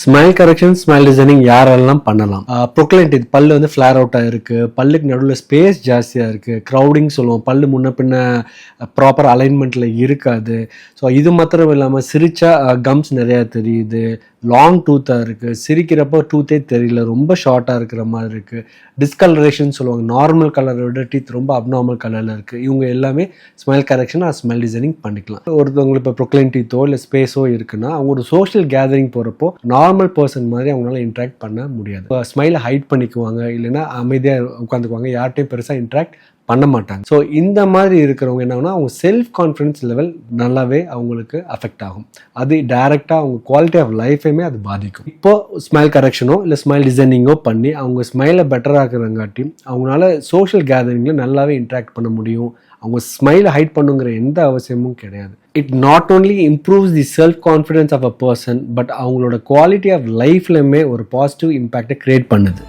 Smile correction, smile designing யாரெல்லாம் பண்ணலாம்? ப்ரொக்ளைன்ட் பல்லு வந்து ஃப்ளேர் அவுட் ஆயிருக்கு, பல்லுக்கு நடுவில் ஸ்பேஸ் ஜாஸ்தியாக இருக்குது, க்ரௌடிங் சொல்லுவோம், பல்லு முன்ன பின்ன ப்ராப்பர் அலைன்மெண்ட்டில் இருக்காது. ஸோ இது மாத்திரம் இல்லாமல் சிரிச்சா கம்ஸ் நிறையா தெரியுது, லாங் டூத்தாக இருக்குது, சிரிக்கிறப்போ டூத்தே தெரியல, ரொம்ப ஷார்ட்டாக இருக்கிற மாதிரி இருக்குது, டிஸ்கலரேஷன் சொல்லுவாங்க, நார்மல் கலரை விட டீத் ரொம்ப அப்நார்மல் கலரில் இருக்குது. இவங்க எல்லாமே ஸ்மைல் கரெக்ஷன் ஸ்மைல் டிசைனிங் பண்ணிக்கலாம். ஒருத்தவங்களுக்கு இப்போ ப்ரொக்ளைன் டீத்தோ இல்லை ஸ்பேஸோ இருக்குன்னா அவங்க ஒரு சோஷியல் கேதரிங் போகிறப்போ நார்மல் பர்சன் மாதிரி அவங்களால இன்ட்ராக்ட் பண்ண முடியாது. ஸ்மைலை ஹைட் பண்ணிக்குவாங்க, இல்லைன்னா அமைதியாக உட்காந்துக்குவாங்க, யார்ட்டையும் பெருசாக இன்ட்ராக்ட் பண்ண மாட்டாங்க. ஸோ இந்த மாதிரி இருக்கிறவங்க என்னன்னா அவங்க செல்ஃப் கான்ஃபிடன்ஸ் லெவல் நல்லாவே அவங்களுக்கு அஃபெக்ட் ஆகும். அது டைரெக்டாக அவங்க குவாலிட்டி ஆஃப் லைஃபையுமே அது பாதிக்கும். இப்போ ஸ்மைல் கரெக்ஷனோ இல்லை ஸ்மைல் டிசைனிங்கோ பண்ணி அவங்க ஸ்மைலை பெட்டர் ஆக்குறங்காட்டி அவங்களால சோஷியல் கேதரிங்கில் நல்லாவே இன்ட்ராக்ட் பண்ண முடியும். அவங்க ஸ்மைலை ஹைட் பண்ணுங்கிற எந்த அவசியமும் கிடையாது. It not only improves the self confidence of a person, but அவங்களோட குவாலிட்டி ஆஃப் லைஃப்லையுமே ஒரு பாசிட்டிவ் இம்பேக்டை கிரியேட் பண்ணுது.